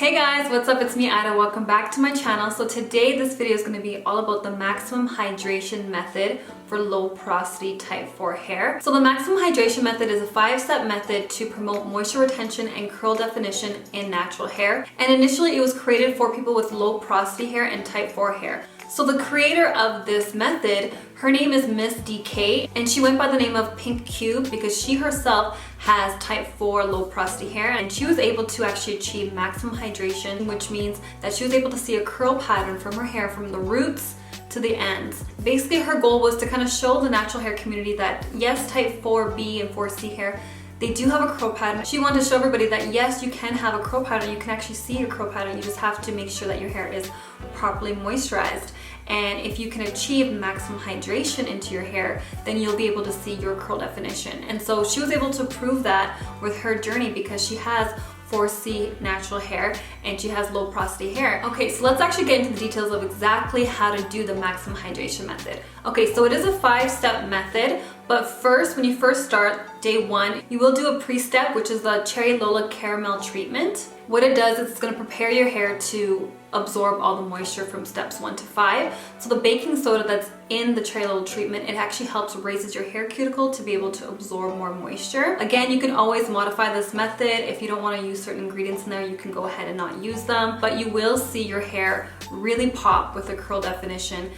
Hey guys, what's up? It's me, Ida. Welcome back to my channel. So today this video is going to be all about the maximum hydration method for low porosity type 4 hair. So the maximum hydration method is a 5-step method to promote moisture retention and curl definition in natural hair. And initially it was created for people with low porosity hair and type 4 hair. So the creator of this method, her name is Miss DK, and she went by the name of Pink Cube because she herself has type 4 low porosity hair, and she was able to actually achieve maximum hydration, which means that she was able to see a curl pattern from her hair from the roots to the ends. Basically, her goal was to kind of show the natural hair community that yes, type 4B and 4C hair, they do have a curl pattern. She wanted to show everybody that yes, you can have a curl pattern, you can actually see your curl pattern, you just have to make sure that your hair is properly moisturized. And if you can achieve maximum hydration into your hair, then you'll be able to see your curl definition. And so she was able to prove that with her journey because she has 4C natural hair and she has low porosity hair. Okay, so let's actually get into the details of exactly how to do the maximum hydration method. Okay, so it is a 5-step method, but first, when you first start, day 1, you will do a pre-step, which is the Cherry Lola Caramel treatment. What it does is it's going to prepare your hair to absorb all the moisture from steps 1 to 5. So the baking soda that's in the Cherry Lola treatment, it actually helps raises your hair cuticle to be able to absorb more moisture. Again, you can always modify this method. If you don't want to use certain ingredients in there, you can go ahead and not use them, but you will see your hair really pop with the curl definition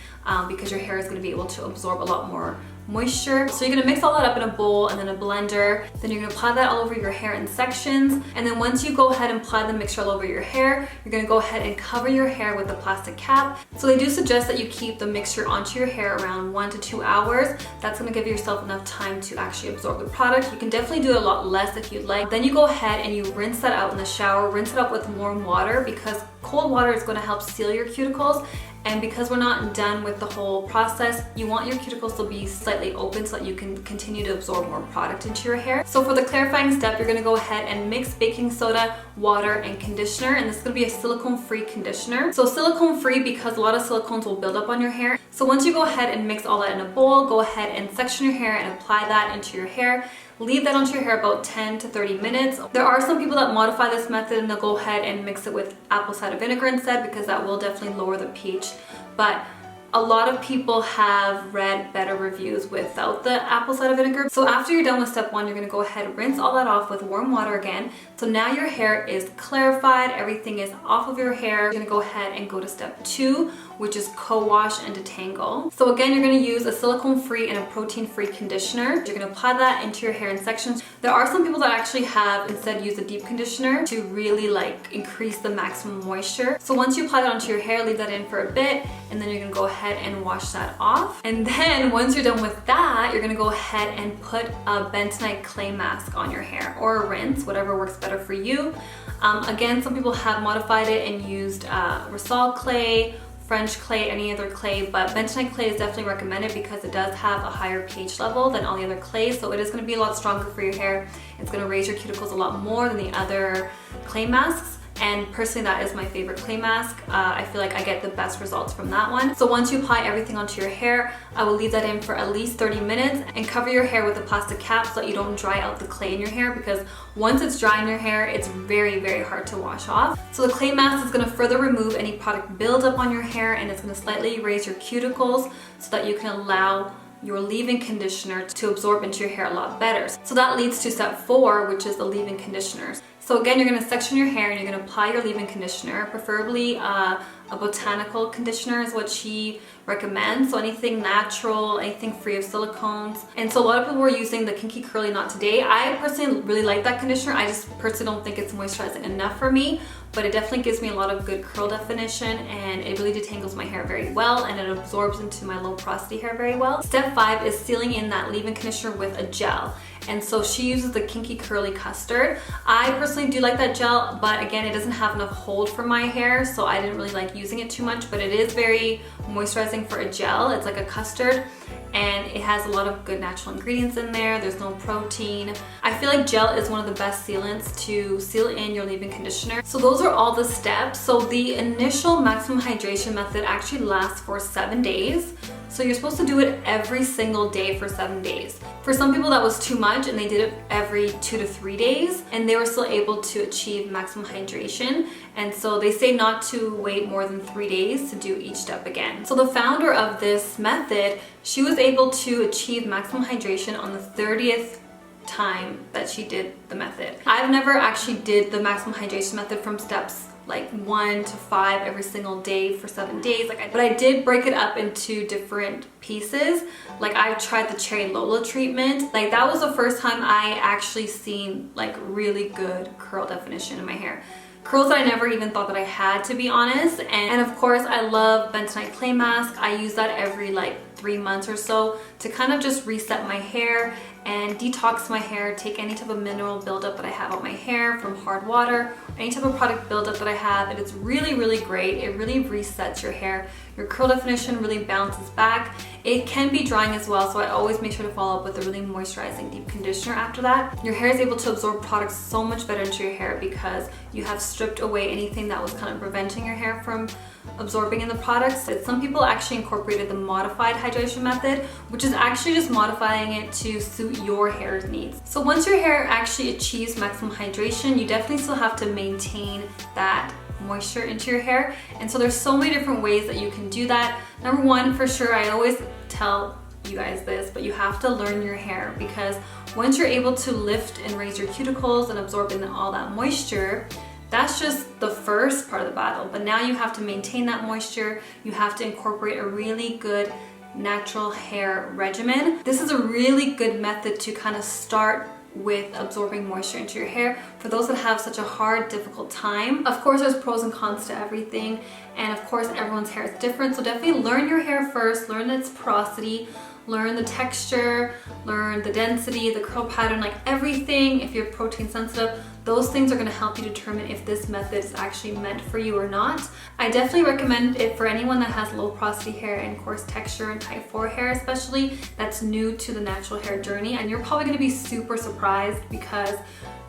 because your hair is going to be able to absorb a lot more moisture. So you're going to mix all that up in a bowl and then a blender. Then you're going to apply that all over your hair in sections. And then once you go ahead and apply the mixture all over your hair, you're going to go ahead and cover your hair with a plastic cap. So they do suggest that you keep the mixture onto your hair around 1 to 2 hours. That's going to give yourself enough time to actually absorb the product. You can definitely do a lot less if you'd like. Then you go ahead and you rinse that out in the shower. Rinse it out with warm water because cold water is going to help seal your cuticles. And because we're not done with the whole process, you want your cuticles to be slightly open so that you can continue to absorb more product into your hair. So for the clarifying step, you're gonna go ahead and mix baking soda, water, and conditioner. And this is gonna be a silicone-free conditioner. So silicone-free because a lot of silicones will build up on your hair. So once you go ahead and mix all that in a bowl, go ahead and section your hair and apply that into your hair. Leave that onto your hair about 10 to 30 minutes. There are some people that modify this method and they'll go ahead and mix it with apple cider vinegar instead because that will definitely lower the pH. But a lot of people have read better reviews without the apple cider vinegar. So after you're done with step 1, you're going to go ahead and rinse all that off with warm water again. So now your hair is clarified, everything is off of your hair. You're going to go ahead and go to step 2, which is co-wash and detangle. So again, you're going to use a silicone-free and a protein-free conditioner. You're going to apply that into your hair in sections. There are some people that actually have instead use a deep conditioner to really increase the maximum moisture. So once you apply that onto your hair, leave that in for a bit, and then you're going to go ahead and wash that off. And then once you're done with that, you're going to go ahead and put a bentonite clay mask on your hair or a rinse, whatever works better for you. Again, some people have modified it and used Rosal clay, French clay, any other clay, but bentonite clay is definitely recommended because it does have a higher pH level than all the other clays, so it is going to be a lot stronger for your hair. It's going to raise your cuticles a lot more than the other clay masks. And personally, that is my favorite clay mask. I feel like I get the best results from that one. So once you apply everything onto your hair, I will leave that in for at least 30 minutes and cover your hair with a plastic cap so that you don't dry out the clay in your hair, because once it's dry in your hair, it's very, very hard to wash off. So the clay mask is going to further remove any product buildup on your hair, and it's going to slightly raise your cuticles so that you can allow your leave-in conditioner to absorb into your hair a lot better. So that leads to step 4, which is the leave-in conditioners. So again, you're going to section your hair and you're going to apply your leave-in conditioner, preferably a botanical conditioner is what she recommends. So anything natural, anything free of silicones. And so a lot of people were using the Kinky Curly Knot Today. I personally really like that conditioner. I just personally don't think it's moisturizing enough for me, but it definitely gives me a lot of good curl definition, and it really detangles my hair very well, and it absorbs into my low porosity hair very well. Step 5 is sealing in that leave-in conditioner with a gel. And so she uses the Kinky Curly Custard. I personally do like that gel, but again, it doesn't have enough hold for my hair, so I didn't really like using it too much, but it is very moisturizing for a gel. It's like a custard, and it has a lot of good natural ingredients in there. There's no protein. I feel like gel is one of the best sealants to seal in your leave-in conditioner. So those are all the steps. So the initial maximum hydration method actually lasts for 7 days. So you're supposed to do it every single day for 7 days. For some people that was too much and they did it every 2 to 3 days, and they were still able to achieve maximum hydration. And so they say not to wait more than 3 days to do each step again. So the founder of this method, she was able to achieve maximum hydration on the 30th time that she did the method. I've never actually did the maximum hydration method from steps like 1 to 5 every single day for 7 days. But I did break it up into different pieces. Like I've tried the cherry Lola treatment. Like that was the first time I actually seen like really good curl definition in my hair. Curls that I never even thought that I had, to be honest. And of course I love Bentonite clay mask. I use that every like 3 months or so to kind of just reset my hair and detox my hair, take any type of mineral buildup that I have on my hair from hard water, any type of product buildup that I have, and it's really, really great. It really resets your hair. Your curl definition really bounces back. It can be drying as well, so I always make sure to follow up with a really moisturizing deep conditioner after that. Your hair is able to absorb products so much better into your hair because you have stripped away anything that was kind of preventing your hair from absorbing in the products. Some people actually incorporated the modified hydration method, which is actually just modifying it to suit your hair's needs. So once your hair actually achieves maximum hydration, you definitely still have to maintain that moisture into your hair. And so there's so many different ways that you can do that. Number one, for sure, I always tell you guys this, but you have to learn your hair, because once you're able to lift and raise your cuticles and absorb in all that moisture, that's just the first part of the battle. But now you have to maintain that moisture. You have to incorporate a really good natural hair regimen. This is a really good method to kind of start with absorbing moisture into your hair for those that have such a hard, difficult time. Of course, there's pros and cons to everything, and of course everyone's hair is different, so definitely learn your hair first, learn its porosity, learn the texture, learn the density, the curl pattern, like everything. If you're protein sensitive, those things are going to help you determine if this method is actually meant for you or not. I definitely recommend it for anyone that has low porosity hair and coarse texture and type 4 hair, especially, that's new to the natural hair journey. And you're probably going to be super surprised because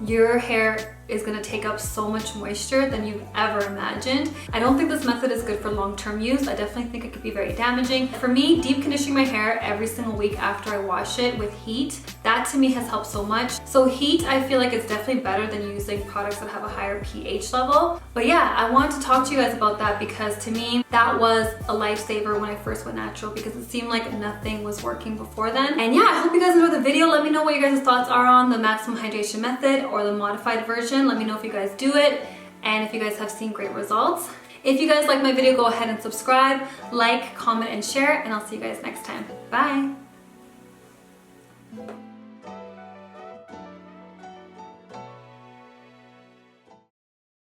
your hair is going to take up so much moisture than you've ever imagined. I don't think this method is good for long-term use. I definitely think it could be very damaging. For me, deep conditioning my hair every single week after I wash it with heat, that to me has helped so much. So heat, I feel like it's definitely better than using products that have a higher pH level. But yeah, I wanted to talk to you guys about that because to me, that was a lifesaver when I first went natural, because it seemed like nothing was working before then. And yeah, I hope you guys enjoyed the video. Let me know what your guys' thoughts are on the maximum hydration method or the modified version. Let me know if you guys do it and if you guys have seen great results. If you guys like my video, go ahead and subscribe, like, comment, and share, and I'll see you guys next time. Bye!